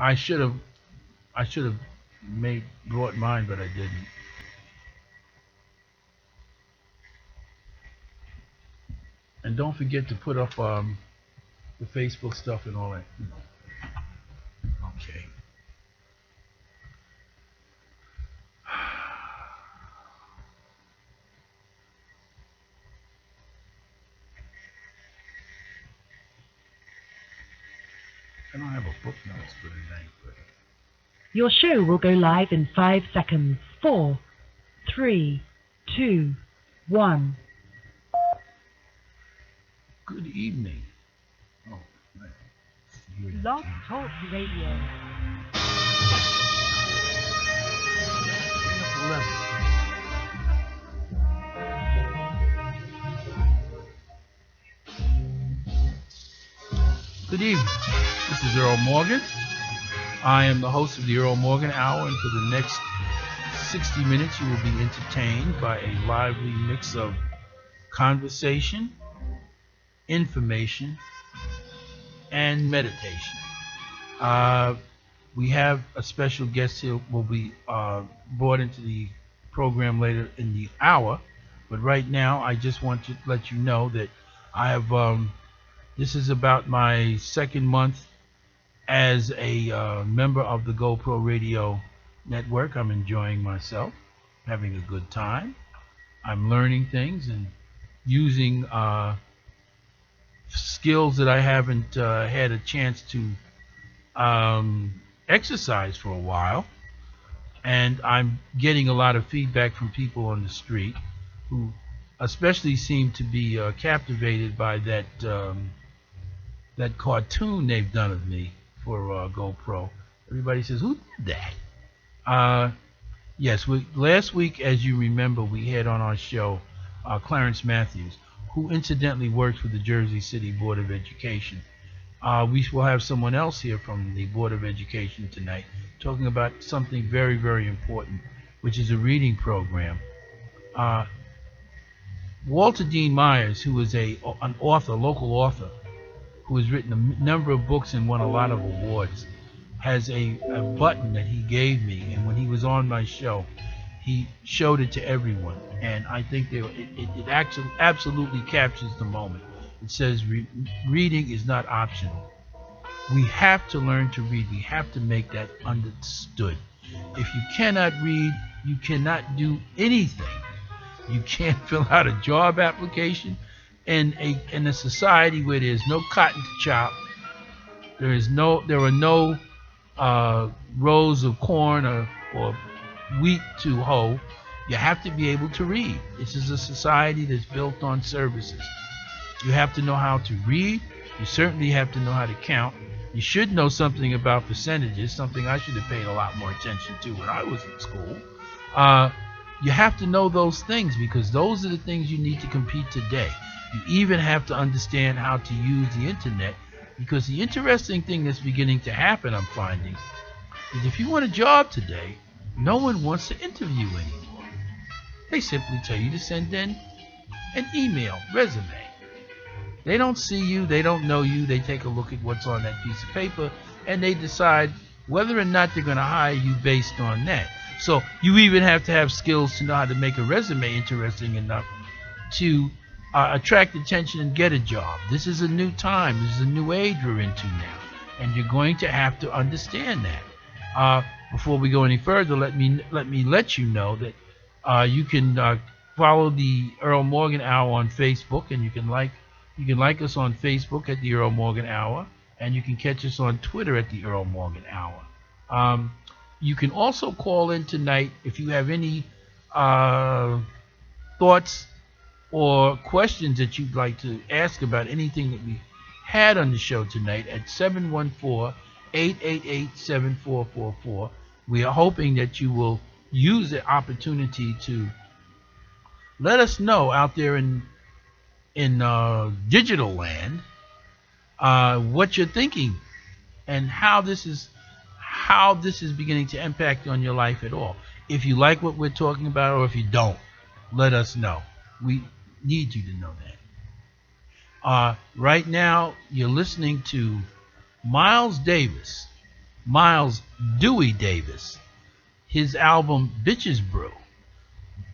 I should have I should have made brought mine, but I didn't. And don't forget to put up the Facebook stuff and all that. Okay. I don't have a book notes for tonight, but Your show will go live in 5 seconds. 4, 3, 2, 1. good evening. Oh, man. Here it is. Blog Talk Radio. Bring up the level. Good evening. This is Earl Morgan. I am the host of the Earl Morgan Hour, and for the next 60 minutes you will be entertained by a lively mix of conversation, information, and meditation. We have a special guest here will be brought into the program later in the hour, but right now I just want to let you know that I have this is about my second month as a member of the GoPro Radio Network. I'm enjoying myself, having a good time. I'm learning things and using skills that I haven't had a chance to exercise for a while. And I'm getting a lot of feedback from people on the street who especially seem to be captivated by that cartoon they've done of me for GoPro. Everybody says, "Who did that?" Yes, last week, as you remember, we had on our show Clarence Matthews, who incidentally works for the Jersey City Board of Education. We will have someone else here from the Board of Education tonight talking about something very, very important, which is a reading program. Walter Dean Myers, who is an author, local author, who has written a number of books and won a lot of awards, has a button that he gave me, and when he was on my show, he showed it to everyone, and I think it actually absolutely captures the moment. It says reading is not optional. We have to learn to read. We have to make that understood. If you cannot read, you cannot do anything. You can't fill out a job application in a society where there's no cotton to chop. There are no rows of corn or wheat to hoe. You have to be able to read. This is a society that's built on services. You have to know how to read. You certainly have to know how to count. You should know something about percentages, something I should have paid a lot more attention to when I was in school. You have to know those things because those are the things you need to compete today. You even have to understand how to use the internet, because the interesting thing that's beginning to happen, I'm finding, is if you want a job today, no one wants to interview anymore. They simply tell you to send in an email, resume. They don't see you, they don't know you, they take a look at what's on that piece of paper, and they decide whether or not they're going to hire you based on that. So you even have to have skills to know how to make a resume interesting enough to attract attention and get a job. This is a new time. This is a new age we're into now, and you're going to have to understand that. Before we go any further, let me let you know that you can follow the Earl Morgan Hour on Facebook, and you can like us on Facebook at the Earl Morgan Hour, and you can catch us on Twitter at the Earl Morgan Hour. You can also call in tonight if you have any thoughts or questions that you'd like to ask about anything that we had on the show tonight at 714-888-7444. We are hoping that you will use the opportunity to let us know out there in digital land what you're thinking and how this is beginning to impact on your life at all. If you like what we're talking about, or if you don't, let us know. We need you to know that. Right now, you're listening to Miles Davis Miles Dewey Davis, his album Bitches Brew.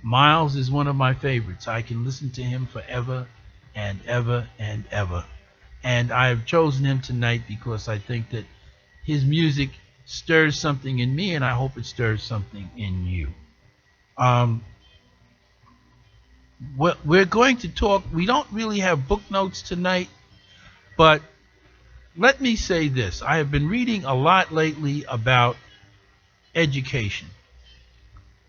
Miles is one of my favorites. I can listen to him forever and ever and ever. And I have chosen him tonight because I think that his music stirs something in me, and I hope it stirs something in you. We're going to talk. We don't really have book notes tonight, but let me say this. I have been reading a lot lately about education,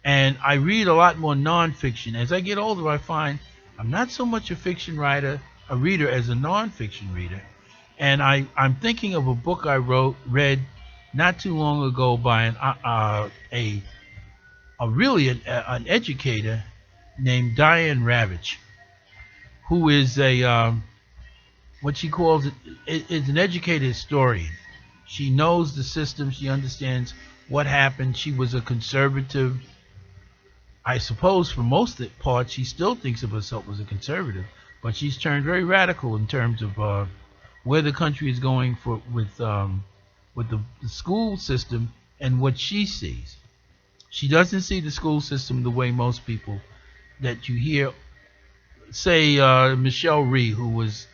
and I read a lot more nonfiction. As I get older, I find I'm not so much a fiction reader as a nonfiction reader. And I'm thinking of a book I read not too long ago by an educator named Diane Ravitch, who is what she calls is an educated historian. She knows the system. She understands what happened. She was a conservative. I suppose for most of the part, she still thinks of herself as a conservative, but she's turned very radical in terms of where the country is going with the school system and what she sees. She doesn't see the school system the way most people that you hear, say Michelle Rhee, who was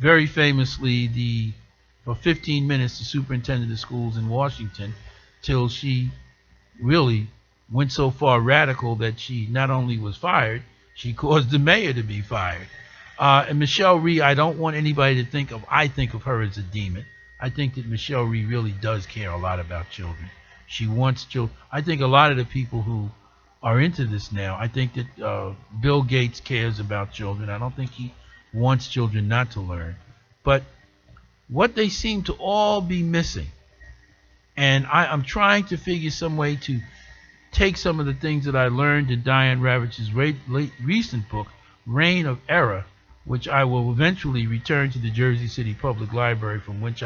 very famously for 15 minutes the superintendent of schools in Washington, till she really went so far radical that she not only was fired, she caused the mayor to be fired. And Michelle Rhee, I don't want anybody to I think of her as a demon. I think that Michelle Rhee really does care a lot about children. She wants children. I think a lot of the people who are into this now, I think that Bill Gates cares about children. I don't think he wants children not to learn. But what they seem to all be missing, and I'm trying to figure some way to take some of the things that I learned in Diane Ravitch's recent book, Reign of Error, which I will eventually return to the Jersey City Public Library from whence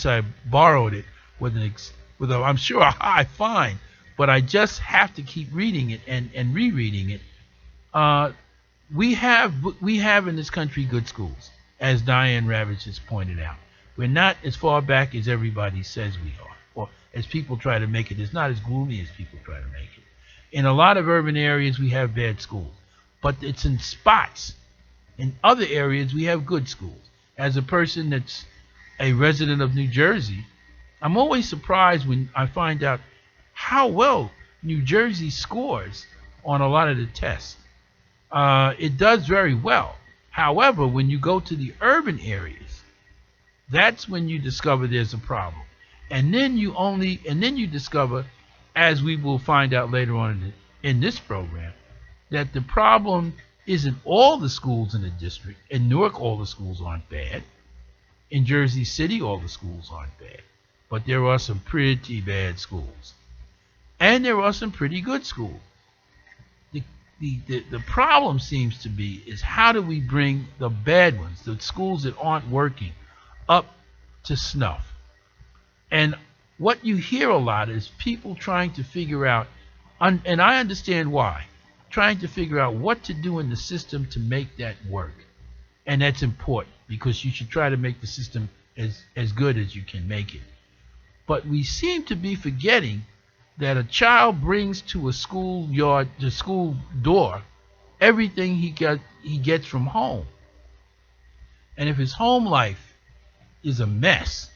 I borrowed it with I'm sure a high fine, but I just have to keep reading it and rereading it. We have in this country good schools, as Diane Ravitch has pointed out. We're not as far back as everybody says we are, or as people try to make it. It's not as gloomy as people try to make it. In a lot of urban areas, we have bad schools, but it's in spots. In other areas, we have good schools. As a person that's a resident of New Jersey, I'm always surprised when I find out how well New Jersey scores on a lot of the tests. It does very well. However, when you go to the urban areas, that's when you discover there's a problem. And then you discover, as we will find out later on in this program, that the problem isn't all the schools in the district. In Newark, all the schools aren't bad. In Jersey City, all the schools aren't bad. But there are some pretty bad schools. And there are some pretty good schools. The problem seems to be is how do we bring the bad ones, the schools that aren't working, up to snuff? And what you hear a lot is people trying to figure out, and I understand why, trying to figure out what to do in the system to make that work. And that's important because you should try to make the system as good as you can make it. But we seem to be forgetting that a child brings to the school door, everything he gets from home. And if his home life is a mess,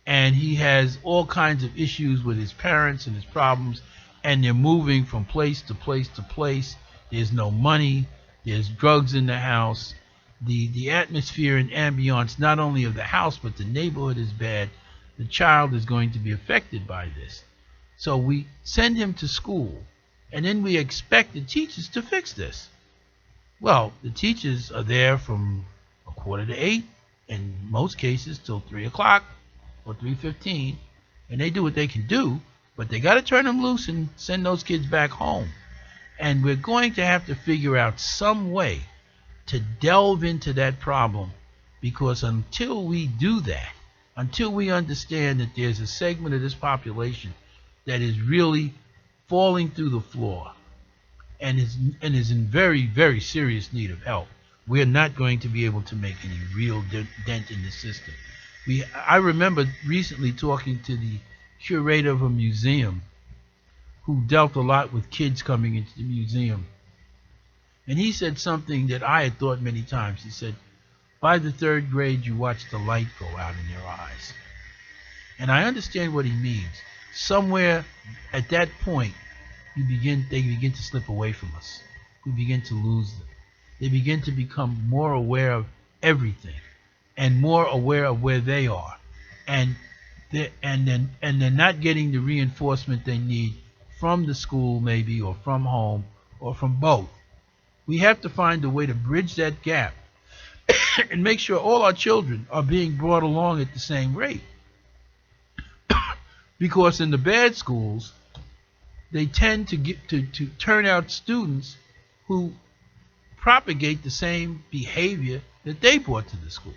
and he has all kinds of issues with his parents and his problems, and they're moving from place to place to place, there's no money, there's drugs in the house, the atmosphere and ambiance not only of the house but the neighborhood is bad, the child is going to be affected by this. So we send him to school, and then we expect the teachers to fix this. Well, the teachers are there from 7:45, in most cases, till 3 o'clock or 3:15, and they do what they can do, but they got to turn them loose and send those kids back home. And we're going to have to figure out some way to delve into that problem, because until we do that, until we understand that there's a segment of this population that is really falling through the floor and is in very, very serious need of help, we're not going to be able to make any real dent in the system. I remember recently talking to the curator of a museum who dealt a lot with kids coming into the museum. And he said something that I had thought many times. He said, by the third grade, you watch the light go out in their eyes. And I understand what he means. Somewhere at that point, they begin to slip away from us. We begin to lose them. They begin to become more aware of everything and more aware of where they are. And they're not getting the reinforcement they need from the school maybe, or from home, or from both. We have to find a way to bridge that gap and make sure all our children are being brought along at the same rate. Because in the bad schools, they tend to turn out students who propagate the same behavior that they brought to the school.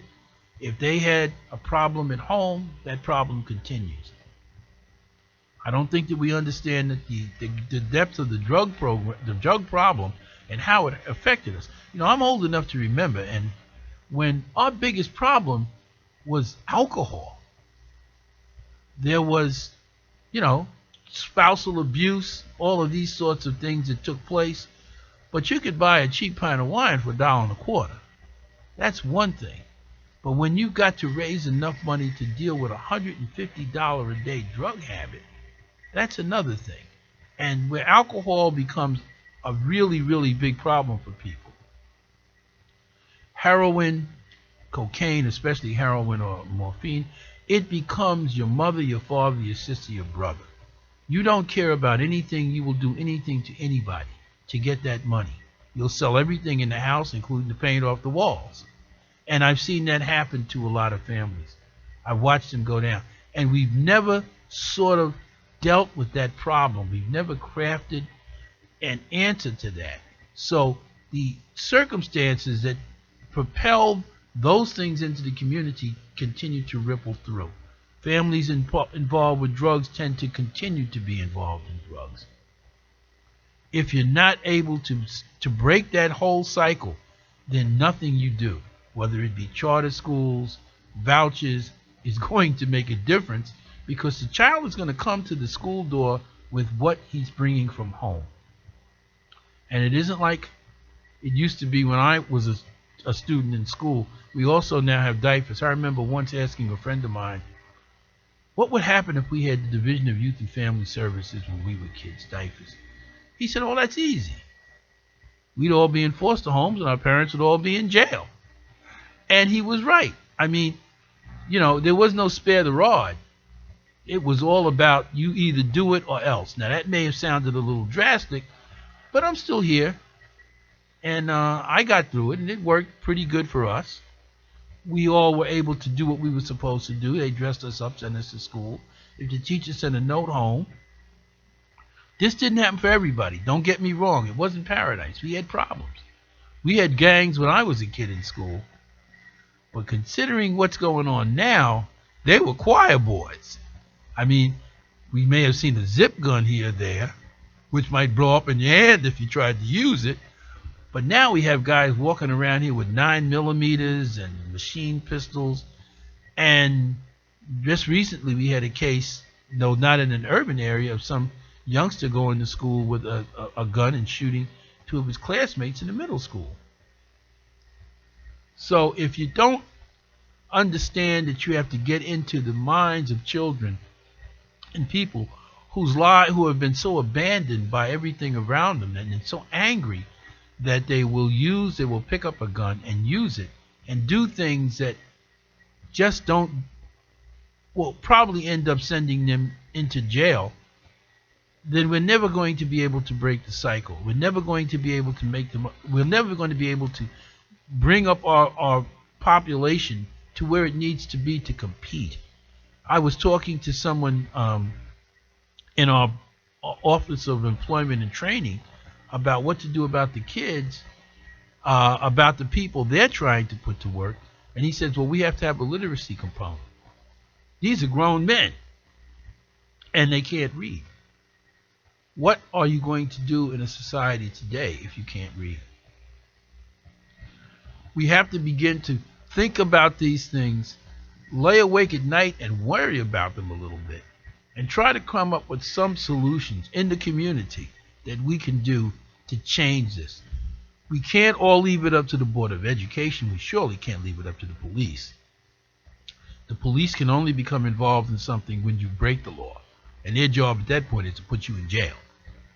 If they had a problem at home, that problem continues. I don't think that we understand that the depth of the drug problem, and how it affected us. I'm old enough to remember, and when our biggest problem was alcohol, there was, spousal abuse, all of these sorts of things that took place. But you could buy a cheap pint of wine for $1.25. That's one thing. But when you've got to raise enough money to deal with a $150 a day drug habit, that's another thing. And where alcohol becomes a really, really big problem for people. Heroin, cocaine, especially heroin or morphine, it becomes your mother, your father, your sister, your brother. You don't care about anything. You will do anything to anybody to get that money. You'll sell everything in the house, including the paint off the walls. And I've seen that happen to a lot of families. I've watched them go down. And we've never sort of dealt with that problem. We've never crafted an answer to that. So the circumstances that propel those things into the community continue to ripple through. Families involved with drugs tend to continue to be involved in drugs. If you're not able to break that whole cycle, then nothing you do, whether it be charter schools, vouchers, is going to make a difference, because the child is going to come to the school door with what he's bringing from home. And it isn't like it used to be when I was a student in school. We also now have diapers. I remember once asking a friend of mine, what would happen if we had the Division of Youth and Family Services when we were kids, diapers? He said, oh, that's easy. We'd all be in foster homes and our parents would all be in jail. And he was right. I mean, there was no spare the rod. It was all about you either do it or else. Now, that may have sounded a little drastic, but I'm still here. And I got through it, and it worked pretty good for us. We all were able to do what we were supposed to do. They dressed us up, sent us to school. If the teacher sent a note home, this didn't happen for everybody. Don't get me wrong. It wasn't paradise. We had problems. We had gangs when I was a kid in school. But considering what's going on now, they were choir boys. I mean, we may have seen a zip gun here or there, which might blow up in your hand if you tried to use it. But now we have guys walking around here with 9mm and machine pistols. And just recently we had a case, though not in an urban area, of some youngster going to school with a gun and shooting two of his classmates in the middle school. So if you don't understand that you have to get into the minds of children and people who have been so abandoned by everything around them and so angry that they will pick up a gun and use it and do things that just will probably end up sending them into jail, then we're never going to be able to break the cycle. We're never going to be able to we're never going to be able to bring up our population to where it needs to be to compete. I was talking to someone in our Office of Employment and Training about what to do about the kids, about the people they're trying to put to work. And he says, well, we have to have a literacy component. These are grown men, and they can't read. What are you going to do in a society today if you can't read? We have to begin to think about these things, lay awake at night and worry about them a little bit. and try to come up with some solutions in the community that we can do to change this. We can't all leave it up to the Board of Education. We surely can't leave it up to the police. The police can only become involved in something when you break the law. And their job at that point is to put you in jail,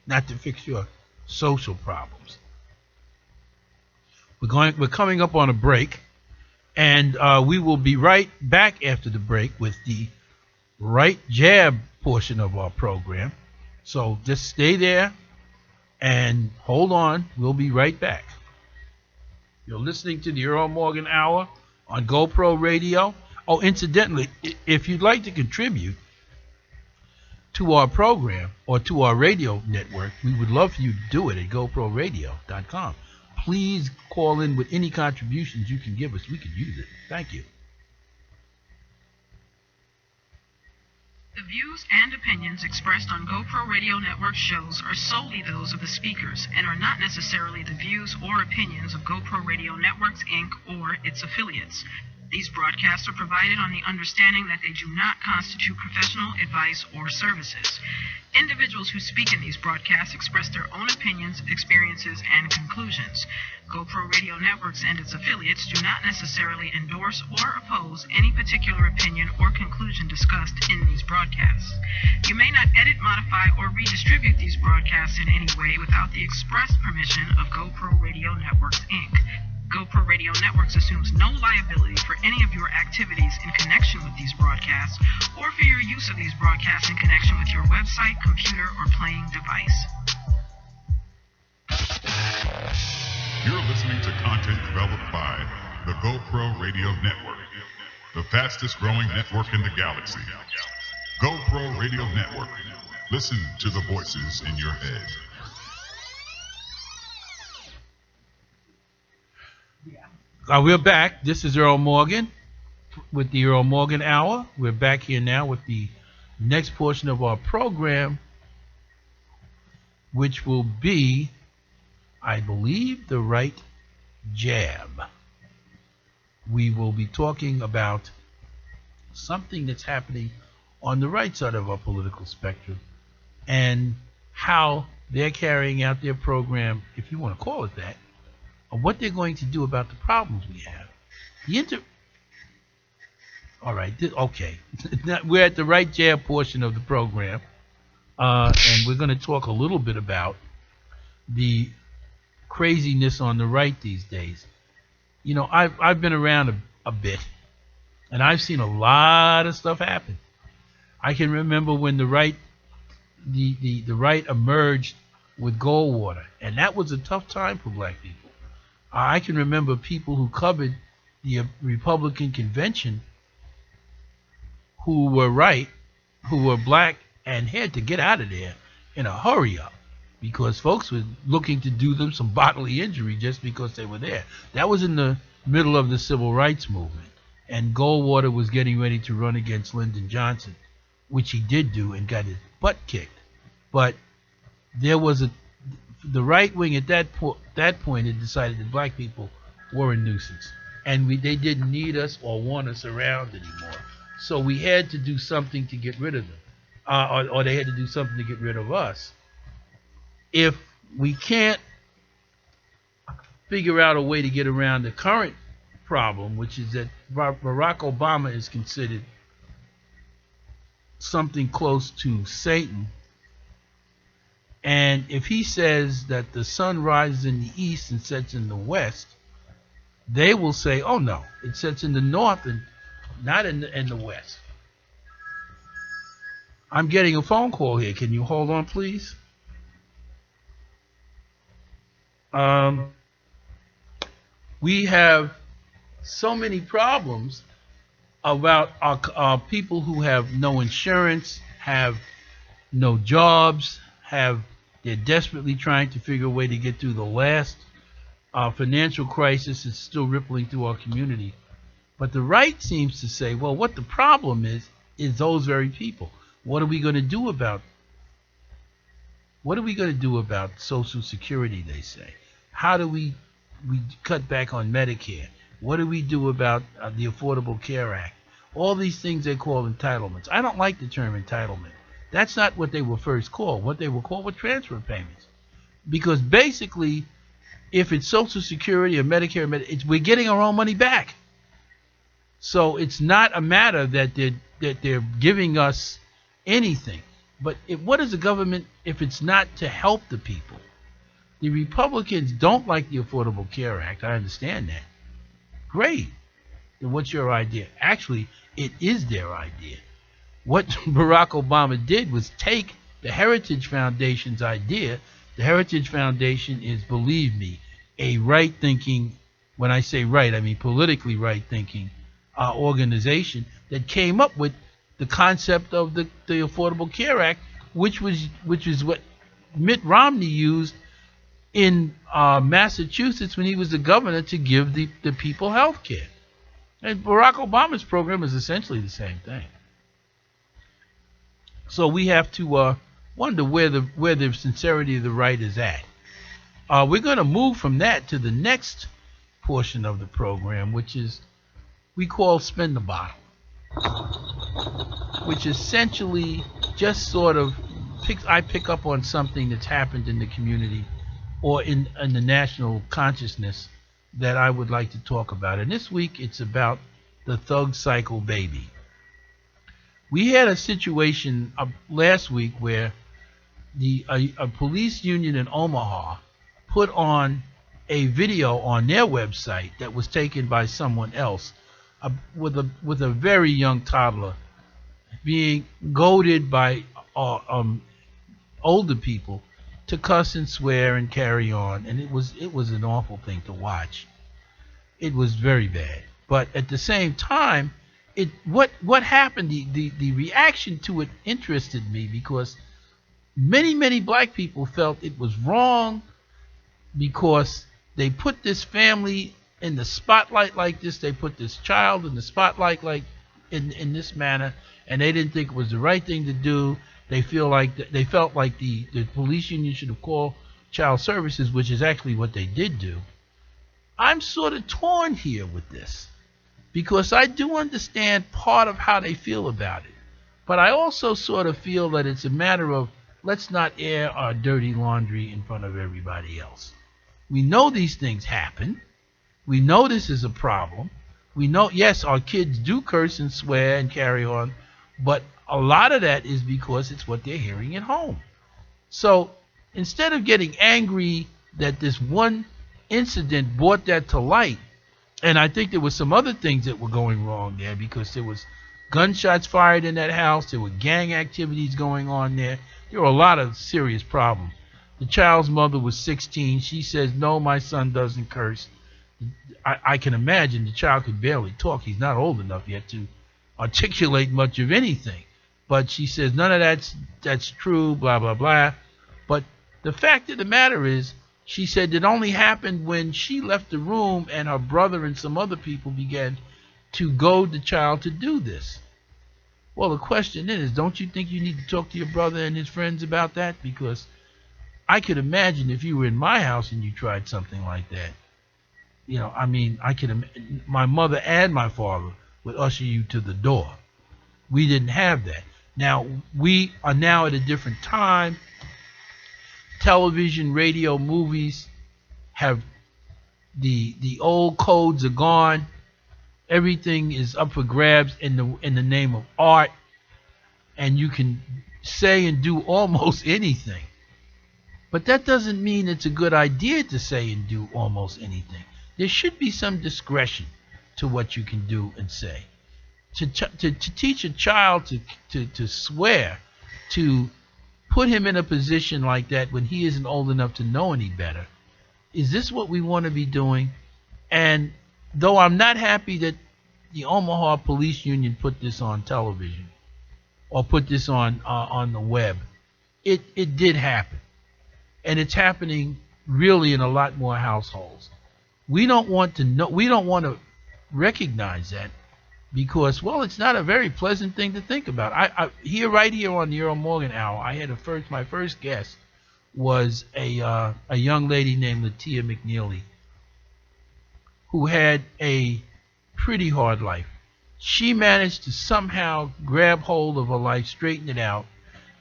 not to fix your social problems. We're coming up on a break, and we will be right back after the break with the right jab portion of our program. So just stay there and hold on. We'll be right back. You're listening to the Earl Morgan Hour on GoPro Radio. Oh, incidentally, if you'd like to contribute to our program or to our radio network, we would love for you to do it at GoProRadio.com. Please call in with any contributions you can give us. We could use it. Thank you. The views and opinions expressed on GoPro Radio Network shows are solely those of the speakers and are not necessarily the views or opinions of GoPro Radio Networks, Inc. or its affiliates. These broadcasts are provided on the understanding that they do not constitute professional advice or services. Individuals who speak in these broadcasts express their own opinions, experiences, and conclusions. GoPro Radio Networks and its affiliates do not necessarily endorse or oppose any particular opinion or conclusion discussed in these broadcasts. You may not edit, modify, or redistribute these broadcasts in any way without the express permission of GoPro Radio Networks, Inc. GoPro Radio Networks assumes no liability for any of your activities in connection with these broadcasts or for your use of these broadcasts in connection with your website, computer, or playing device. You're listening to content developed by the GoPro Radio Network, the fastest growing network in the galaxy. GoPro Radio Network. Listen to the voices in your head. We're back. This is Earl Morgan with the Earl Morgan Hour. We're back here now with the next portion of our program, which will be, I believe, the right jab. We will be talking about something that's happening on the right side of our political spectrum and how they're carrying out their program, if you want to call it that, of what they're going to do about the problems we have. All right, okay. We're at the right jab portion of the program, and we're going to talk a little bit about the craziness on the right these days. You know, I've been around a bit, and I've seen a lot of stuff happen. I can remember when the right emerged with Goldwater, and that was a tough time for black people. I can remember people who covered the Republican convention who were right, who were black, and had to get out of there in a hurry up because folks were looking to do them some bodily injury just because they were there. That was in the middle of the civil rights movement, and Goldwater was getting ready to run against Lyndon Johnson, which he did do and got his butt kicked. But there was the right wing at that point had decided that black people were a nuisance, and they didn't need us or want us around anymore. So we had to do something to get rid of them, or they had to do something to get rid of us. If we can't figure out a way to get around the current problem, which is that Barack Obama is considered something close to Satan, and if he says that the sun rises in the east and sets in the west, they will say, oh no, it sets in the north and not in the west. I'm getting a phone call here. Can you hold on, please? We have so many problems about our people who have no insurance, have no jobs, they're desperately trying to figure a way to get through the last financial crisis is still rippling through our community. But the right seems to say, well, what the problem is those very people. What are we going to do about Social Security, they say? How do we cut back on Medicare? What do we do about the Affordable Care Act? All these things they call entitlements. I don't like the term entitlement That's not what they were first called. What they were called were transfer payments. Because basically, if it's Social Security or Medicare, we're getting our own money back. So it's not a matter that they're giving us anything. But what is the government if it's not to help the people? The Republicans don't like the Affordable Care Act. I understand that. Great. Then what's your idea? Actually, it is their idea. What Barack Obama did was take the Heritage Foundation's idea. The Heritage Foundation is, believe me, a right-thinking, when I say right, I mean politically right-thinking organization that came up with the concept of the Affordable Care Act, which is what Mitt Romney used in Massachusetts when he was the governor to give the people health care. And Barack Obama's program is essentially the same thing. So we have to wonder where the sincerity of the right is at. We're going to move from that to the next portion of the program, which is we call Spin the Bottle, which essentially just sort of I pick up on something that's happened in the community or in the national consciousness that I would like to talk about. And this week it's about the Thug Cycle baby. We had a situation last week where a police union in Omaha put on a video on their website that was taken by someone else with a very young toddler being goaded by older people to cuss and swear and carry on, and it was an awful thing to watch. It was very bad, but at the same time, what happened? The reaction to it interested me because many black people felt it was wrong because they put this family in the spotlight like this. They put this child in the spotlight like in this manner, and they didn't think it was the right thing to do. They felt like the police union should have called child services, which is actually what they did do. I'm sort of torn here with this because I do understand part of how they feel about it, but I also sort of feel that it's a matter of let's not air our dirty laundry in front of everybody else. We know these things happen. We know this is a problem. We know, yes, our kids do curse and swear and carry on, but a lot of that is because it's what they're hearing at home. So instead of getting angry that this one incident brought that to light, and I think there was some other things that were going wrong there because there was gunshots fired in that house, there were gang activities going on there. There were a lot of serious problems. The child's mother was 16. She says, no, my son doesn't curse. I can imagine the child could barely talk. He's not old enough yet to articulate much of anything. But she says, none of that's true, blah, blah, blah. But the fact of the matter is, she said it only happened when she left the room and her brother and some other people began to goad the child to do this. Well, the question is, don't you think you need to talk to your brother and his friends about that? Because I could imagine if you were in my house and you tried something like that. You know, I mean, my mother and my father would usher you to the door. We didn't have that. Now, we are now at a different time. Television, radio, movies have the old codes are gone. Everything is up for grabs in the name of art, and you can say and do almost anything. But that doesn't mean it's a good idea to say and do almost anything. There should be some discretion to what you can do and say. To teach a child to swear, to put him in a position like that when he isn't old enough to know any better, is this what we want to be doing? And though I'm not happy that the Omaha Police Union put this on television or put this on the web, it did happen. And it's happening really in a lot more households. We don't want to recognize that because, well, it's not a very pleasant thing to think about. Right here on the Earl Morgan Hour, I had my first guest was a young lady named Latia McNeely, who had a pretty hard life. She managed to somehow grab hold of her life, straighten it out,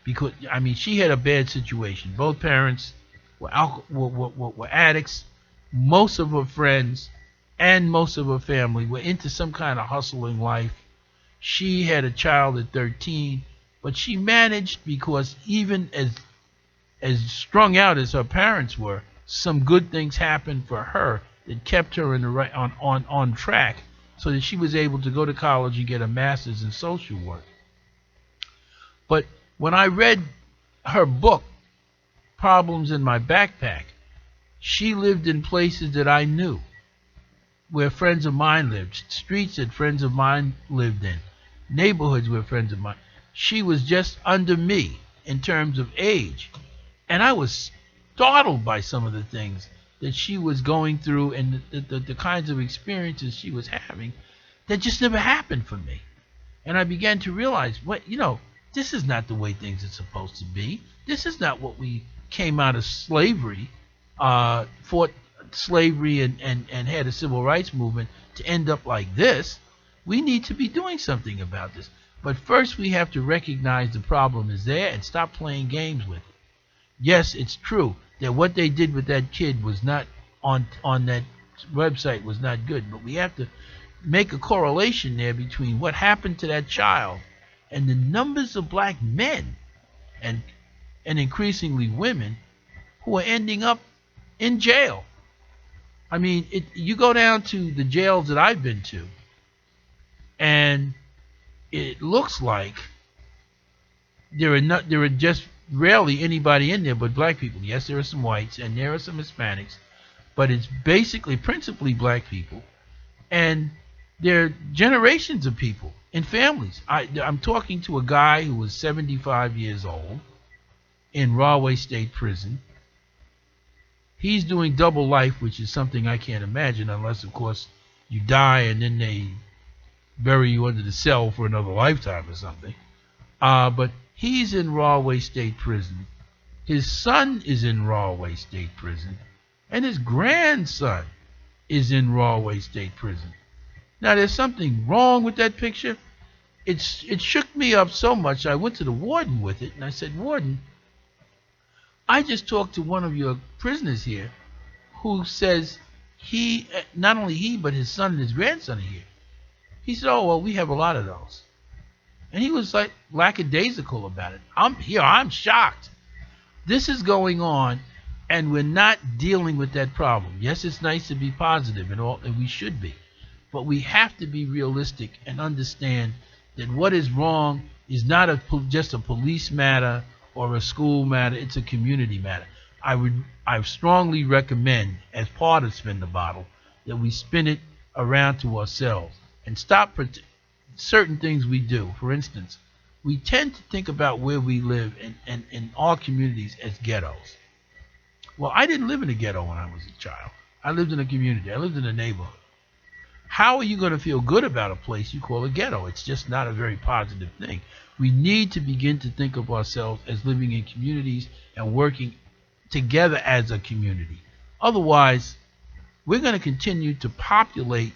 because I mean she had a bad situation. Both parents were addicts. Most of her friends and most of her family were into some kind of hustling life. She had a child at 13, but she managed because even as strung out as her parents were, some good things happened for her that kept her in the right on track, so that she was able to go to college and get a master's in social work. But when I read her book, Problems in My Backpack, she lived in places that I knew, where friends of mine lived, streets that friends of mine lived in, neighborhoods where friends of mine. She was just under me in terms of age. And I was startled by some of the things that she was going through and the kinds of experiences she was having that just never happened for me. And I began to realize, this is not the way things are supposed to be. This is not what we came out of slavery, fought slavery and had a civil rights movement to end up like this. We need to be doing something about this. But first we have to recognize the problem is there and stop playing games with it. Yes, it's true that what they did with that kid was not on that website was not good, but we have to make a correlation there between what happened to that child and the numbers of black men and increasingly women who are ending up in jail. I mean, you go down to the jails that I've been to, and it looks like there are just rarely anybody in there but black people. Yes, there are some whites and there are some Hispanics, but it's principally black people, and there are generations of people in families. I'm talking to a guy who was 75 years old in Rahway State Prison. He's doing double life, which is something I can't imagine unless, of course, you die and then they bury you under the cell for another lifetime or something. But he's in Rahway State Prison. His son is in Rahway State Prison. And his grandson is in Rahway State Prison. Now, there's something wrong with that picture. It shook me up so much, I went to the warden with it, and I said, "Warden, I just talked to one of your prisoners here who says not only he, but his son and his grandson are here." He said, "Oh, well, we have a lot of those." And he was like lackadaisical about it. I'm shocked. This is going on, and we're not dealing with that problem. Yes, it's nice to be positive and we should be. But we have to be realistic and understand that what is wrong is not just a police matter or a school matter. It's a community matter. I strongly recommend, as part of Spin the Bottle, that we spin it around to ourselves and stop certain things we do. For instance, we tend to think about where we live and in our communities as ghettos. Well, I didn't live in a ghetto when I was a child. I lived in a community. I lived in a neighborhood. How are you going to feel good about a place you call a ghetto? It's just not a very positive thing. We need to begin to think of ourselves as living in communities and working together as a community. Otherwise, we're going to continue to populate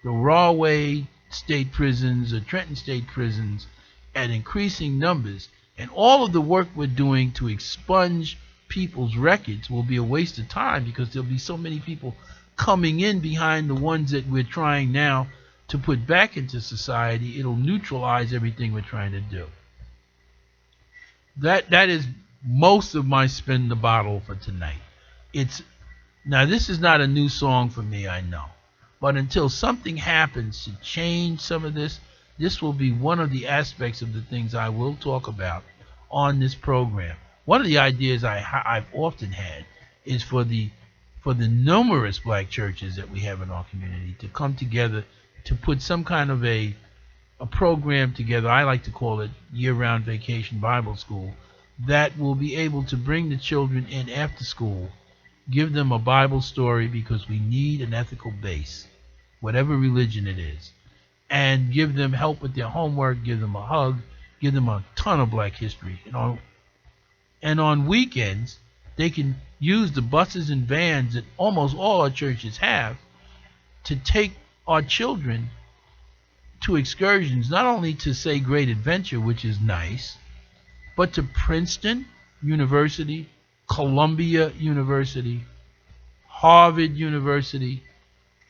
the Rahway State prisons or Trenton State prisons at increasing numbers, and all of the work we're doing to expunge people's records will be a waste of time because there'll be so many people coming in behind the ones that we're trying now to put back into society. It'll neutralize everything we're trying to do. That is most of my Spin the Bottle for tonight. Now this is not a new song for me, I know, but until something happens to change some of this, this will be one of the aspects of the things I will talk about on this program. One of the ideas I've often had is for the numerous black churches that we have in our community to come together to put some kind of a program together. I like to call it year-round vacation Bible school, that will be able to bring the children in after school, give them a Bible story, because we need an ethical base, whatever religion it is, and give them help with their homework, give them a hug, give them a ton of black history. And on weekends, they can use the buses and vans that almost all our churches have to take our children to excursions, not only to say Great Adventure, which is nice, but to Princeton University, Columbia University, Harvard University,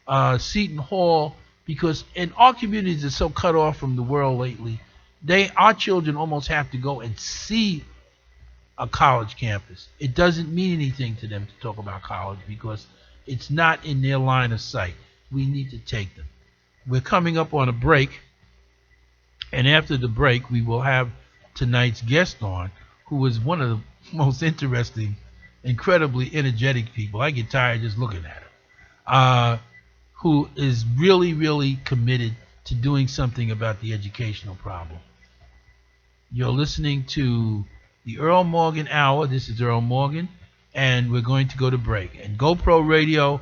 Seton Hall, because in our communities are so cut off from the world lately, our children almost have to go and see a college campus. It doesn't mean anything to them to talk about college because it's not in their line of sight. We need to take them. We're coming up on a break, and after the break, we will have tonight's guest on, who is one of the most interesting, incredibly energetic people. I get tired just looking at her. Who is really, really committed to doing something about the educational problem. You're listening to the Earl Morgan Hour. This is Earl Morgan, and we're going to go to break. And GoPro Radio,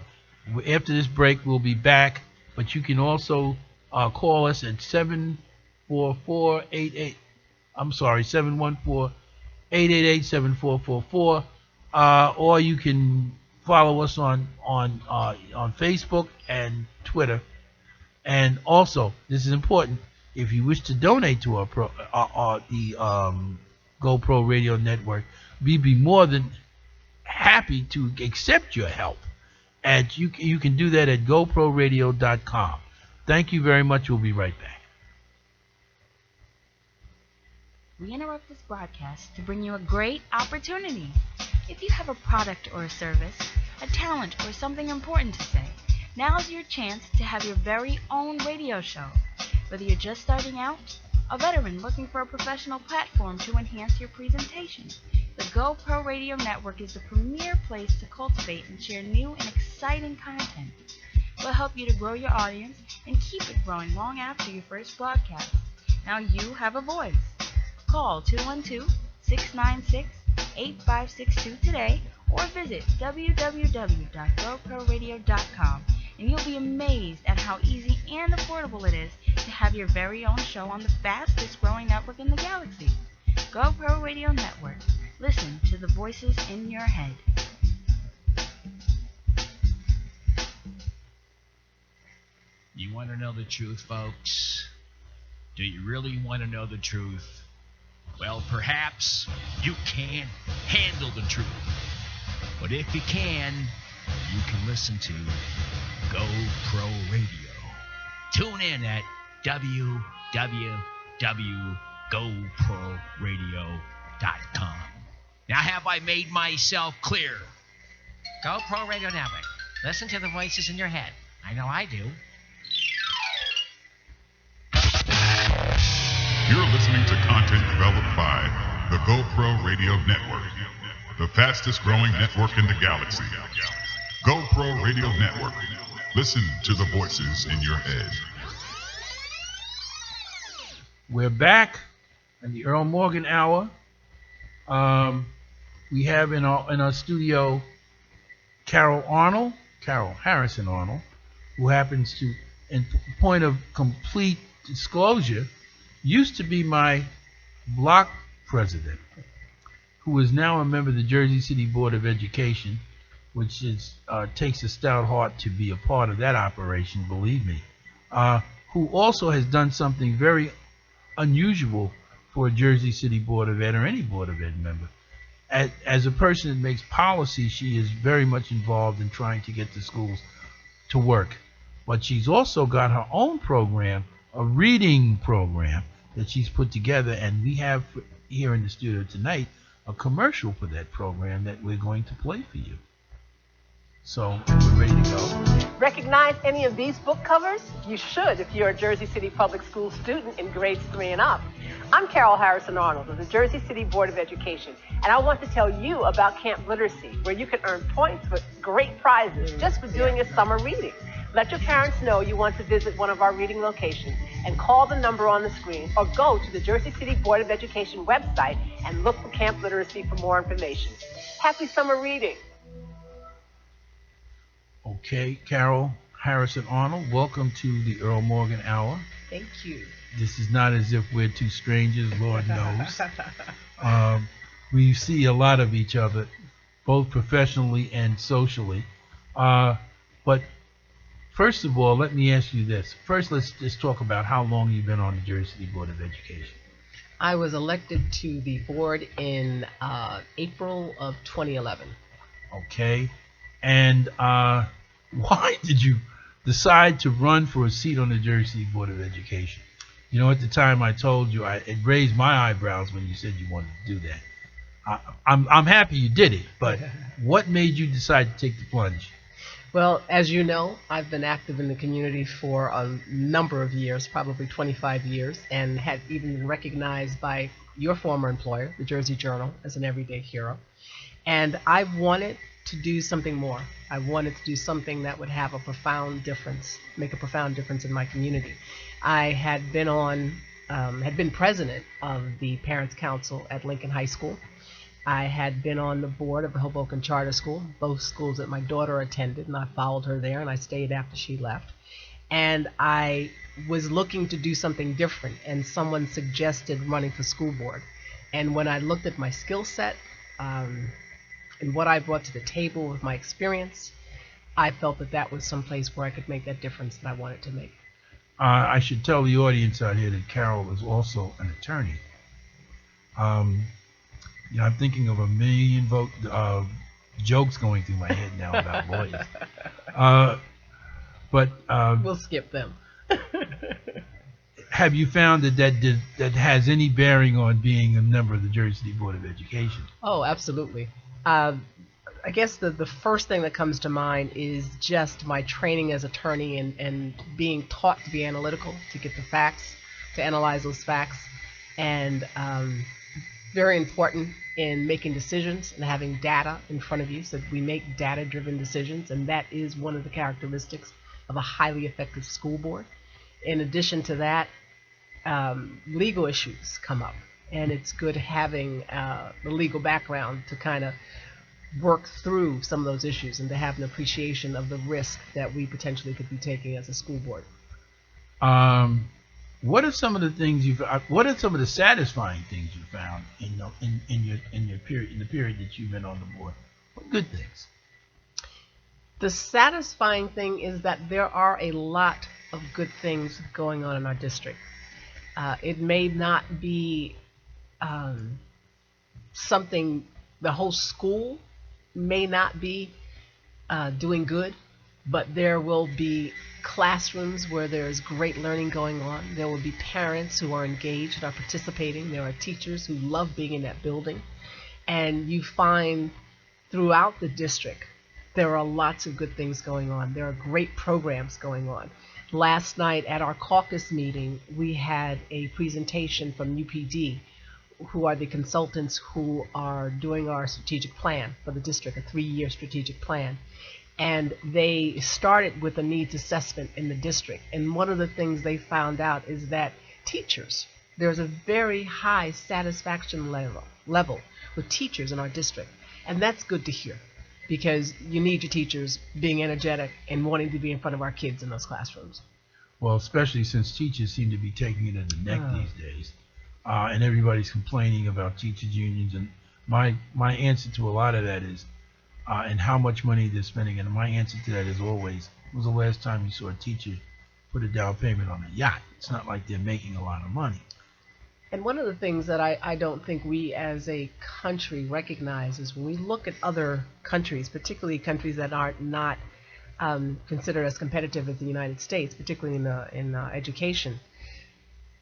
after this break, we'll be back, but you can also call us at 714-888-7444, or you can follow us on Facebook and Twitter. And also, this is important, if you wish to donate to the GoPro Radio Network, we'd be more than happy to accept your help. And you can do that at GoProRadio.com. Thank you very much. We'll be right back. We interrupt this broadcast to bring you a great opportunity. If you have a product or a service, a talent or something important to say, now's your chance to have your very own radio show. Whether you're just starting out, a veteran looking for a professional platform to enhance your presentation, the GoPro Radio Network is the premier place to cultivate and share new and exciting content. We'll help you to grow your audience and keep it growing long after your first broadcast. Now you have a voice. Call 212-696-8562 today or visit www.goproradio.com, and you'll be amazed at how easy and affordable it is to have your very own show on the fastest growing network in the galaxy. GoPro Radio Network. Listen to the voices in your head. You want to know the truth, folks? Do you really want to know the truth? Well, perhaps you can't handle the truth. But if you can listen to GoPro Radio. Tune in at www.goproradio.com. Now, have I made myself clear? GoPro Radio Network. Listen to the voices in your head. I know I do. You're listening to content developed by the GoPro Radio Network, the fastest growing network in the galaxy. GoPro Radio Network. Listen to the voices in your head. We're back in the Earl Morgan Hour. We have in our studio Carol Harrison-Arnold, who happens to, in point of complete disclosure, used to be my block president, who is now a member of the Jersey City Board of Education, which takes a stout heart to be a part of that operation, believe me, who also has done something very unusual for a Jersey City Board of Ed or any Board of Ed member. As a person that makes policy, she is very much involved in trying to get the schools to work. But she's also got her own program, a reading program that she's put together, and we have here in the studio tonight a commercial for that program that we're going to play for you. So we're ready to go. Recognize any of these book covers? You should if you're a Jersey City Public School student in grades 3 and up. I'm Carol Harrison-Arnold of the Jersey City Board of Education, and I want to tell you about Camp Literacy, where you can earn points with great prizes just for doing a summer reading. Let your parents know you want to visit one of our reading locations and call the number on the screen, or go to the Jersey City Board of Education website and look for Camp Literacy for more information. Happy summer reading. Okay, Carol Harrison-Arnold, welcome to the Earl Morgan Hour. Thank you. This is not as if we're two strangers, Lord knows. We see a lot of each other, both professionally and socially. But first of all, let me ask you this. First, let's just talk about how long you've been on the Jersey City Board of Education. I was elected to the board in April of 2011. Okay. And why did you decide to run for a seat on the Jersey Board of Education? You know, at the time I told you, it raised my eyebrows when you said you wanted to do that. I'm happy you did it, but what made you decide to take the plunge? Well, as you know, I've been active in the community for a number of years, probably 25 years, and had even been recognized by your former employer, the Jersey Journal, as an everyday hero. And I wanted to do something more. I wanted to do something that would have a profound difference, make a profound difference in my community. I had been president of the Parents Council at Lincoln High School. I had been on the board of the Hoboken Charter School, both schools that my daughter attended, and I followed her there, and I stayed after she left. And I was looking to do something different, and someone suggested running for school board. And when I looked at my skill set and what I brought to the table with my experience, I felt that that was someplace where I could make that difference that I wanted to make. I should tell the audience out here that Carol is also an attorney. You know, I'm thinking of a million jokes going through my head now about lawyers. But we'll skip them. Have you found that has any bearing on being a member of the Jersey City Board of Education? Oh, absolutely. I guess the first thing that comes to mind is just my training as attorney and being taught to be analytical, to get the facts, to analyze those facts, and very important in making decisions and having data in front of you so that we make data-driven decisions, and that is one of the characteristics of a highly effective school board. In addition to that, legal issues come up, and it's good having the legal background to kind of work through some of those issues and to have an appreciation of the risk that we potentially could be taking as a school board. What are some of the things what are some of the satisfying things you found in the period that you've been on the board? What good things? The satisfying thing is that there are a lot of good things going on in our district. It may not be something the whole school may not be doing good, but there will be classrooms where there's great learning going on. There will be parents who are engaged and are participating. There are teachers who love being in that building. And you find throughout the district there are lots of good things going on. There are great programs going on. Last night at our caucus meeting, we had a presentation from UPD, who are the consultants who are doing our strategic plan for the district, a 3-year strategic plan. And they started with a needs assessment in the district. And one of the things they found out is that teachers, there's a very high satisfaction level with teachers in our district. And that's good to hear, because you need your teachers being energetic and wanting to be in front of our kids in those classrooms. Well, especially since teachers seem to be taking it in the neck these days. And everybody's complaining about teachers' unions. And my answer to a lot of that is, and how much money they're spending. And my answer to that is always, when was the last time you saw a teacher put a down payment on a yacht? It's not like they're making a lot of money. And one of the things that I don't think we as a country recognize is when we look at other countries, particularly countries that are not considered as competitive as the United States, particularly in education,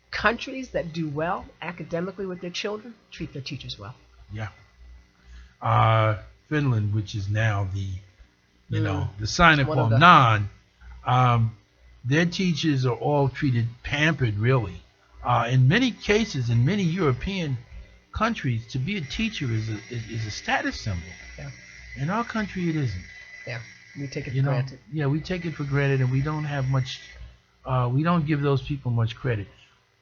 countries that do well academically with their children treat their teachers well. Yeah. Finland, which is now the sine qua non, their teachers are all treated pampered, really. In many cases, in many European countries, to be a teacher is a status symbol. Yeah. In our country, it isn't. Yeah, we take it for granted. Yeah, we take it for granted, and we don't have much. We don't give those people much credit.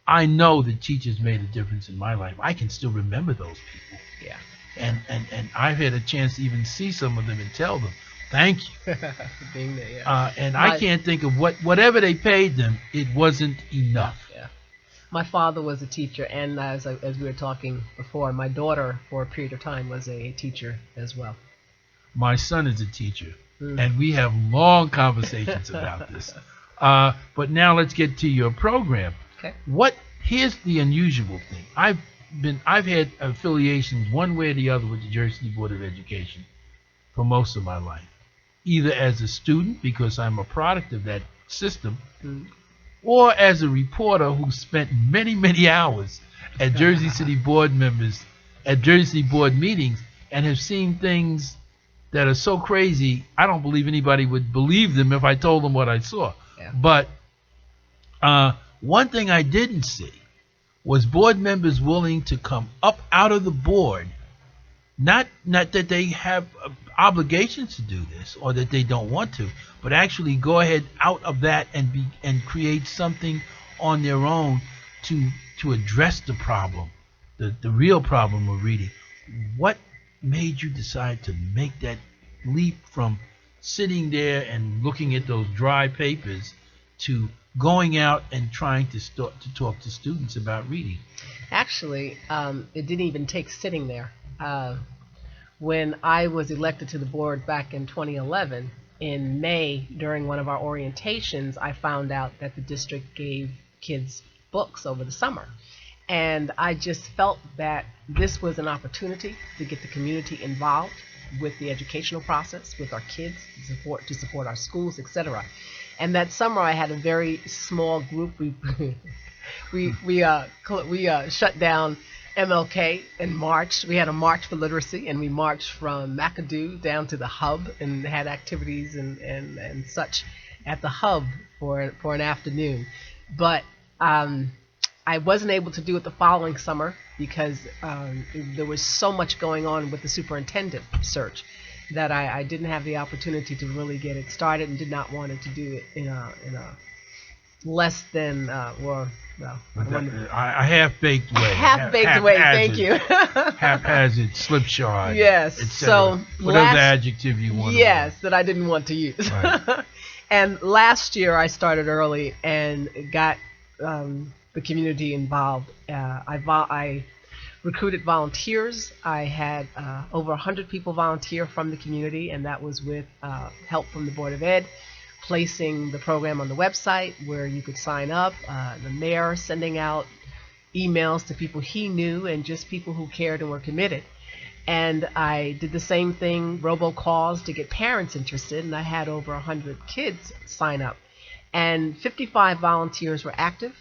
I know that teachers made a difference in my life. I can still remember those people. Yeah. And I've had a chance to even see some of them and tell them, thank you. Being there, yeah. And I can't think of whatever they paid them, it wasn't enough. Yeah. My father was a teacher, and as we were talking before, my daughter, for a period of time, was a teacher as well. My son is a teacher, and we have long conversations about this. But now let's get to your program. Okay. What here's the unusual thing. I've had affiliations one way or the other with the Jersey City Board of Education for most of my life, either as a student because I'm a product of that system, or as a reporter who spent many hours at Jersey City Board meetings and have seen things that are so crazy I don't believe anybody would believe them if I told them what I saw. Yeah. But one thing I didn't see was board members willing to come up out of the board, not that they have obligations to do this or that they don't want to, but actually go ahead out of that and create something on their own to address the problem, the real problem of reading. What made you decide to make that leap from sitting there and looking at those dry papers to going out and trying to talk to students about reading? Actually, it didn't even take sitting there. When I was elected to the board back in 2011, in May, during one of our orientations, I found out that the district gave kids books over the summer. And I just felt that this was an opportunity to get the community involved with the educational process, with our kids, to support our schools, etc. And that summer, I had a very small group. We shut down MLK and marched. We had a march for literacy, and we marched from McAdoo down to the hub and had activities and such at the hub for an afternoon. But I wasn't able to do it the following summer because there was so much going on with the superintendent search that I didn't have the opportunity to really get it started, and did not want to do it in a less than a half-baked way. Half-baked way, thank you. Haphazard, slipshod. Yes. So whatever adjective you want. Yes, that I didn't want to use. Right. And last year I started early and got the community involved. I recruited volunteers. I had over 100 people volunteer from the community, and that was with help from the Board of Ed, placing the program on the website where you could sign up, the mayor sending out emails to people he knew and just people who cared and were committed. And I did the same thing, robocalls to get parents interested, and I had over 100 kids sign up. And 55 volunteers were active.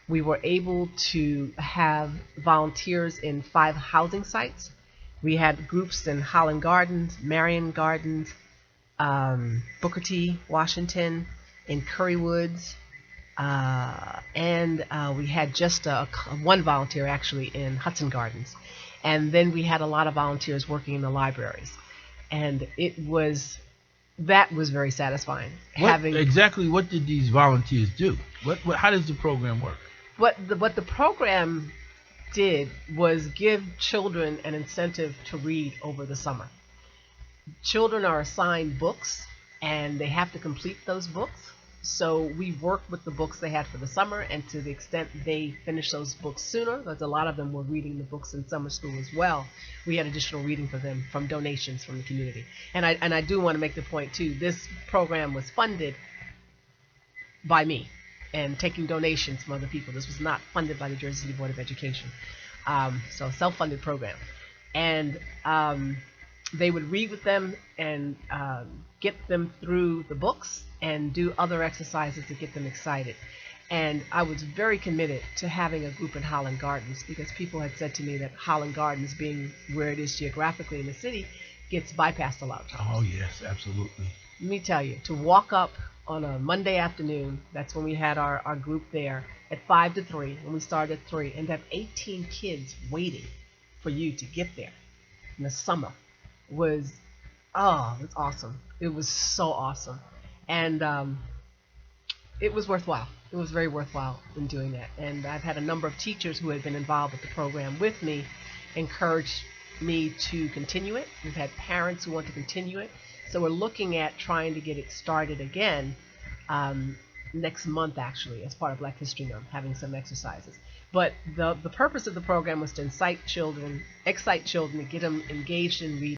We were able to have volunteers in 5 housing sites. We had groups in Holland Gardens, Marion Gardens, Booker T, Washington, in Curry Woods, and we had just one volunteer actually in Hudson Gardens. And then we had a lot of volunteers working in the libraries. And that was very satisfying. Exactly what did these volunteers do? How does the program work? What the program did was give children an incentive to read over the summer. Children are assigned books, and they have to complete those books. So we worked with the books they had for the summer, and to the extent they finished those books sooner, because a lot of them were reading the books in summer school as well, we had additional reading for them from donations from the community. And I do want to make the point, too, this program was funded by me and taking donations from other people. This was not funded by the Jersey City Board of Education. So a self-funded program. And they would read with them and get them through the books and do other exercises to get them excited. And I was very committed to having a group in Holland Gardens because people had said to me that Holland Gardens, being where it is geographically in the city, gets bypassed a lot of times. Oh, yes, absolutely. Let me tell you, to walk up on a Monday afternoon, that's when we had our group there, at 5 to 3, when we started at 3, and to have 18 kids waiting for you to get there in the summer was awesome. It was so awesome. And it was worthwhile. It was very worthwhile in doing that. And I've had a number of teachers who had been involved with the program with me encourage me to continue it. We've had parents who want to continue it. So we're looking at trying to get it started again next month, actually, as part of Black History Month, having some exercises. But the purpose of the program was to excite children, to get them engaged in reading,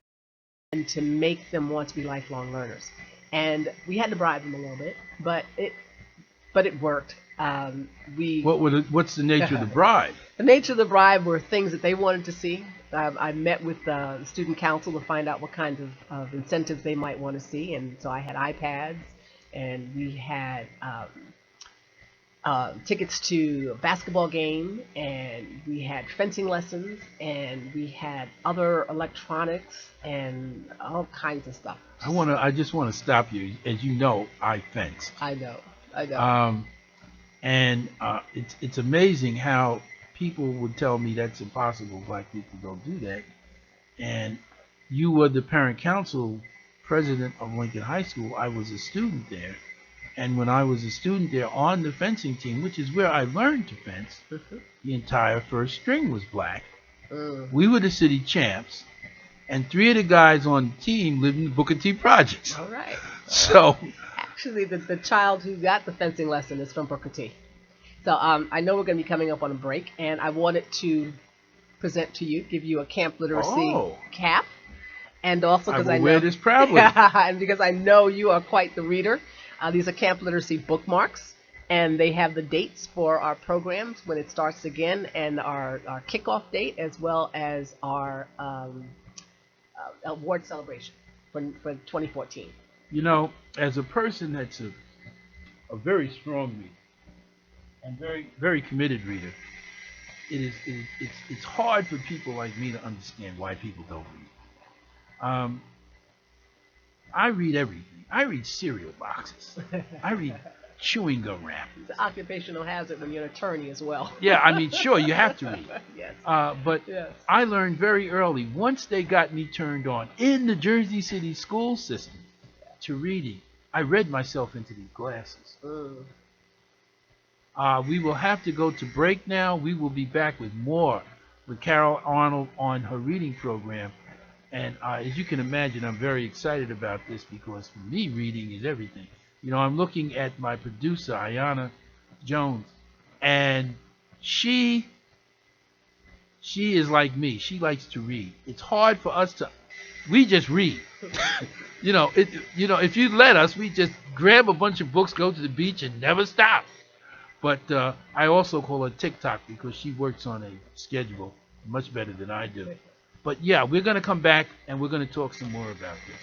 and to make them want to be lifelong learners. And we had to bribe them a little bit, but but it worked. What's the nature of the bribe? The nature of the bribe were things that they wanted to see. I met with the student council to find out what kinds of incentives they might want to see, and so I had iPads, and we had tickets to a basketball game, and we had fencing lessons, and we had other electronics and all kinds of stuff. I just want to stop you. As you know, I fence. I know. It's amazing how people would tell me that's impossible. Black people don't do that. And you were the parent council president of Lincoln High School. I was a student there. And when I was a student there on the fencing team, which is where I learned to fence, the entire first string was black. We were the city champs. And 3 of the guys on the team lived in the Booker T projects. All right. So actually, the child who got the fencing lesson is from Booker T. So I know we're going to be coming up on a break, and I wanted to present to you, give you a Camp Literacy cap, and also because I know wear this proudly, and because I know you are quite the reader. These are Camp Literacy bookmarks, and they have the dates for our programs when it starts again, and our kickoff date, as well as our award celebration for 2014. You know, as a person that's a very strong reader and very, very committed reader, it's hard for people like me to understand why people don't read. I read everything. I read cereal boxes. I read chewing gum wrappers. It's an occupational hazard when you're an attorney as well. Yeah, I mean, sure, you have to read. Yes. But yes. I learned very early, once they got me turned on in the Jersey City school system to reading, I read myself into these glasses. We will have to go to break now. We will be back with more with Carol Arnold on her reading program. And as you can imagine, I'm very excited about this because for me, reading is everything. You know, I'm looking at my producer, Ayanna Jones, and she is like me. She likes to read. It's hard for us we just read. If you let us, we just grab a bunch of books, go to the beach, and never stop. But I also call her TikTok because she works on a schedule much better than I do. But yeah, we're going to come back and we're going to talk some more about this.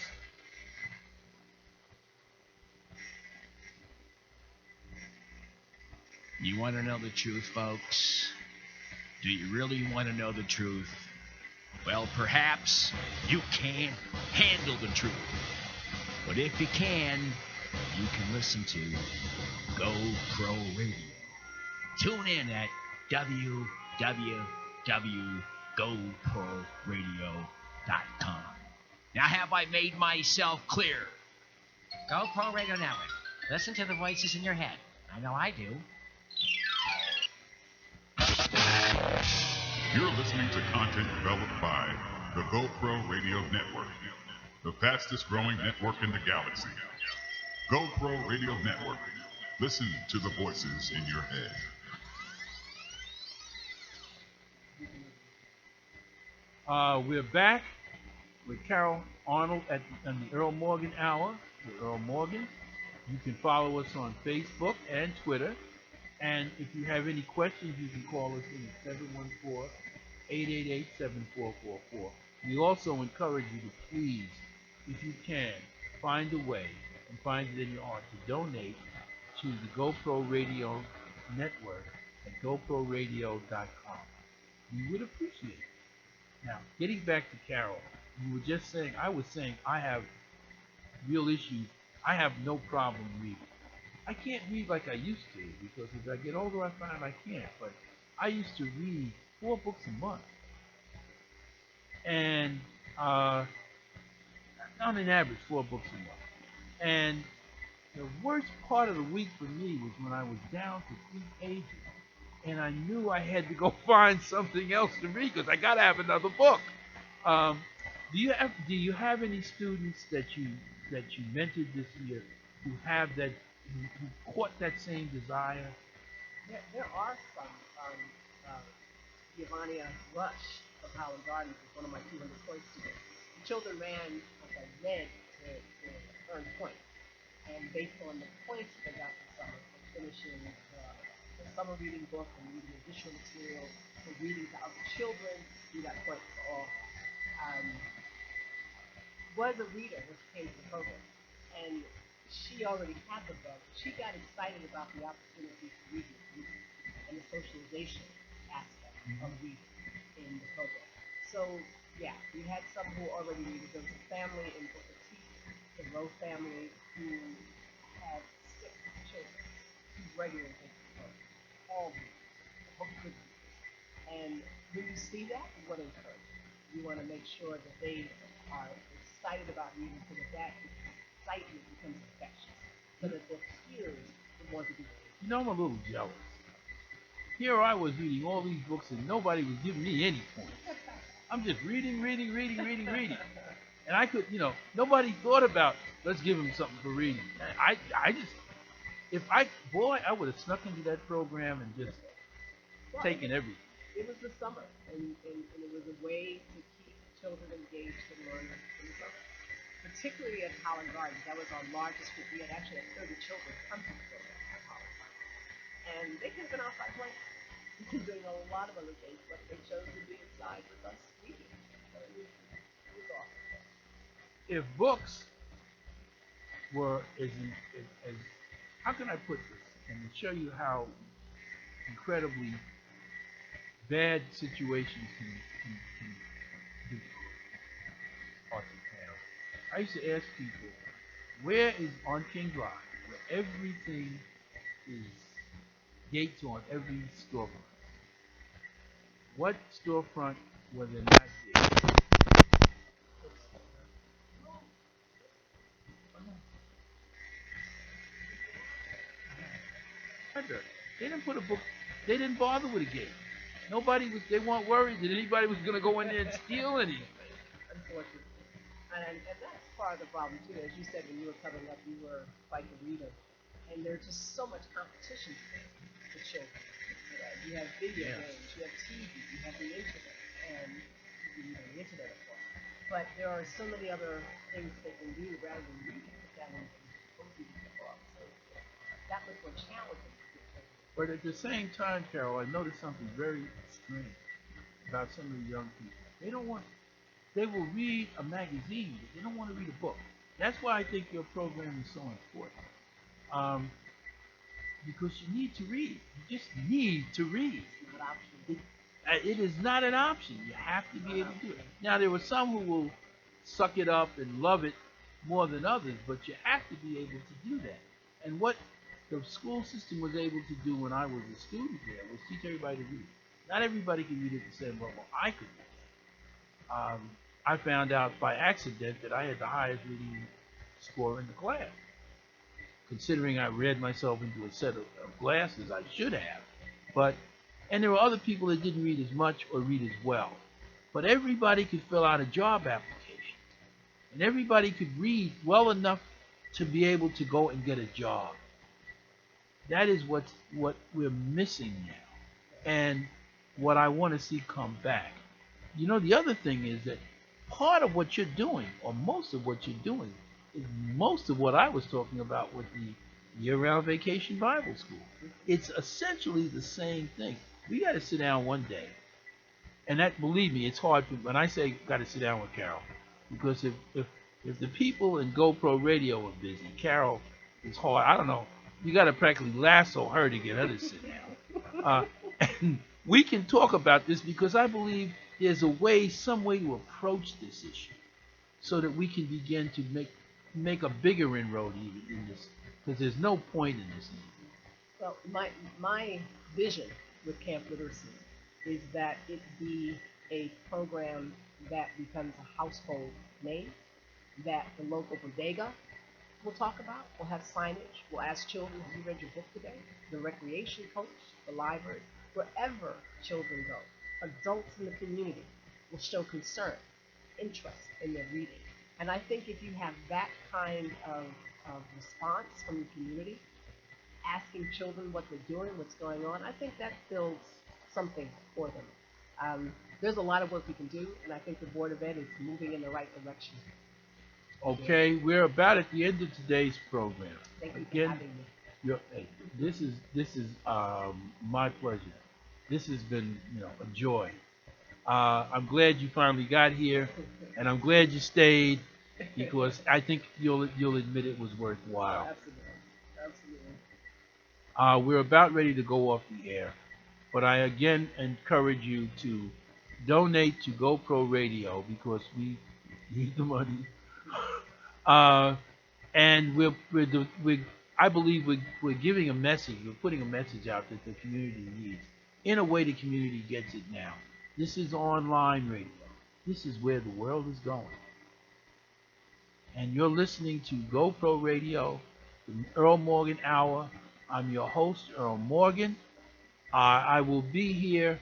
You want to know the truth, folks? Do you really want to know the truth? Well, perhaps you can't handle the truth. But if you can listen to Go Pro Radio. Tune in at www.goproradio.com. Now, have I made myself clear? Go Pro Radio Network. Listen to the voices in your head. I know I do. You're listening to content developed by the GoPro Radio Network, the fastest growing network in the galaxy. GoPro Radio Network. Listen to the voices in your head. We're back with Carol Arnold on the Earl Morgan Hour with Earl Morgan. You can follow us on Facebook and Twitter. And if you have any questions, you can call us in at 714-888-7444. We also encourage you to please, if you can, find a way and find it in your heart to donate to the GoPro Radio Network at GoProRadio.com. We would appreciate it. Now, getting back to Carol, you were just saying, I was saying I have real issues. I have no problem reading. I can't read like I used to because as I get older I find I can't. But I used to read 4 books a month. And on an average 4 books a month. And the worst part of the week for me was when I was down to 3 pages. And I knew I had to go find something else to read because I got to have another book. Do you have any students that you mentored this year who have that who caught that same desire? Yeah, there are some. Giovanni Rush of Howard Gardens is one of my 200 point students. The children ran, like I read, to earn points. And based on the points they got this summer, the finishing the summer reading book and reading additional material for reading to other children. We got points for all. Was a reader when she came to the program, and she already had the book. She got excited about the opportunity to read it and the socialization aspect of reading in the program. So, yeah, we had some who already read it. There was a family in Booker T, the Rowe family, who had 6 children who regularly take the book, all readers, book good readers. And when you see that, you want to encourage them. You want to make sure that they are excited about reading so that excitement becomes infectious, so that their peers would want to do it. You know, I'm a little jealous. Here I was reading all these books and nobody was giving me any points. I'm just reading. And I could, nobody thought about, let's give them something for reading. I would have snuck into that program and just taken everything. It was the summer, and it was a way to keep children engaged and learning in the summer. Particularly at Holland Gardens, that was our largest group. We had actually had 30 children come to the program at Holland Gardens. And they could have been outside playing, doing a lot of other things, but they chose to be inside with us reading. So it was awesome. If books were as how can I put this and to show you how incredibly bad situations can be arts and panels. I used to ask people, where is on King Drive, where everything is gates on every storefront? What storefront were there not gates? They didn't put a book. They didn't bother with a gate. They weren't worried that anybody was going to go in there and steal anything. Unfortunately. And that's part of the problem, too. As you said, when you were coming up, you were quite the reader. And there's just so much competition for children. You have video games, you have TV, you have the internet, and the internet, of course. But there are so many other things they can do rather than reading that when you the book. So that was more challenging. But at the same time, Carol, I noticed something very strange about some of the young people. They will read a magazine, but they don't want to read a book. That's why I think your program is so important. Because you need to read. You just need to read. It is not an option. You have to be able to do it. Now, there were some who will suck it up and love it more than others, but you have to be able to do that. And what the school system was able to do when I was a student there was teach everybody to read. Not everybody can read at the same level I could read. I found out by accident that I had the highest reading score in the class. Considering I read myself into a set of glasses, I should have. And there were other people that didn't read as much or read as well. But everybody could fill out a job application. And everybody could read well enough to be able to go and get a job. That is what we're missing now. And what I want to see come back. The other thing is that part of what you're doing, or most of what you're doing, is most of what I was talking about with the year-round vacation Bible school. It's essentially the same thing. We got to sit down one day. And that, believe me, it's hard when I say got to sit down with Carol. Because if the people in GoPro Radio are busy, Carol is hard. I don't know. You got to practically lasso her to get her to sit down. And we can talk about this because I believe there's some way to approach this issue so that we can begin to make a bigger inroad even in this, because there's no point in this anymore. Well, my vision with Camp Literacy is that it be a program that becomes a household name, that the local bodega will talk about. We'll have signage. We'll ask children, have you read your book today? The recreation coach, the library, wherever children go, adults in the community will show concern, interest in their reading. And I think if you have that kind of response from the community, asking children what they're doing, what's going on, I think that builds something for them. There's a lot of work we can do, and I think the Board of Ed is moving in the right direction. Okay, we're about at the end of today's program. Thank you for having me. Hey, this is my pleasure. This has been a joy. I'm glad you finally got here, and I'm glad you stayed because I think you'll admit it was worthwhile. We're about ready to go off the air, but I again encourage you to donate to GoPro Radio because we need the money. And I believe we're giving a message. We're putting a message out that the community needs. In a way, the community gets it now. This is online radio. This is where the world is going. And you're listening to GoPro Radio, the Earl Morgan Hour. I'm your host, Earl Morgan. I will be here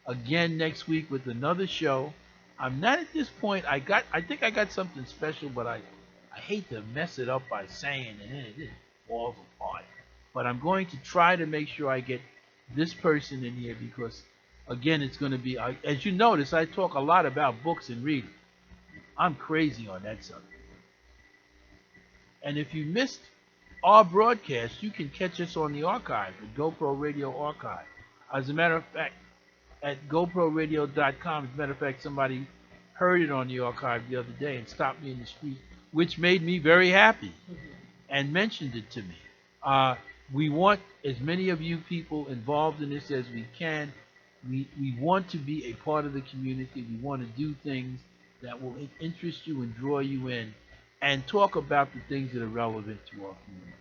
again next week with another show. I'm not at this point. I think I got something special, but I hate to mess it up by saying it, and it falls apart. But I'm going to try to make sure I get this person in here because, again, it's going to be, as you notice, I talk a lot about books and reading. I'm crazy on that subject. And if you missed our broadcast, you can catch us on the archive, the GoPro Radio archive. As a matter of fact, at GoProRadio.com, as a matter of fact, somebody heard it on the archive the other day and stopped me in the street, which made me very happy and mentioned it to me. We want as many of you people involved in this as we can. We want to be a part of the community. We want to do things that will interest you and draw you in and talk about the things that are relevant to our community.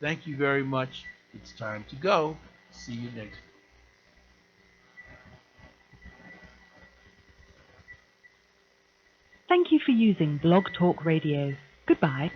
Thank you very much. It's time to go. See you next week. Thank you for using Blog Talk Radio. Goodbye.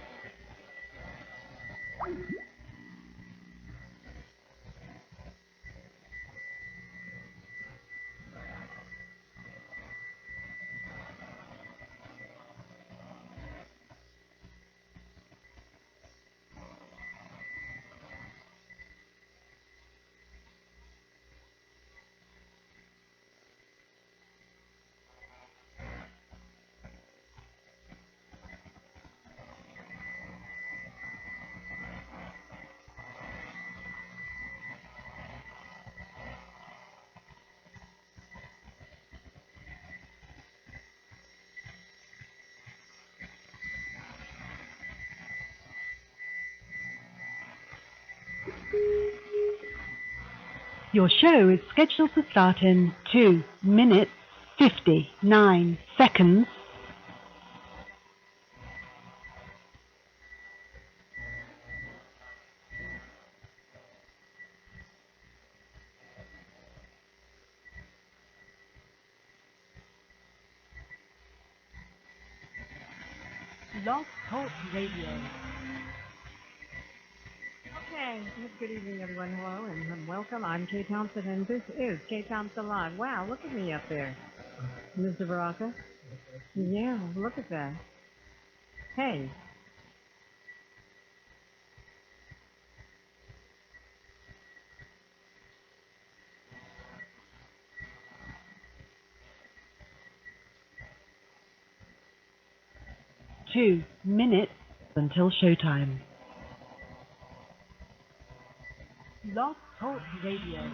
Your show is scheduled to start in 2 minutes 59 seconds. Blog Talk Radio. Okay, good evening, everyone. Hello and welcome. I'm Kay Thompson, and this is Kay Thompson Live. Wow, look at me up there, Mr. Baraka. Yeah, look at that. Hey. Two minutes until showtime. Blog Talk Radio.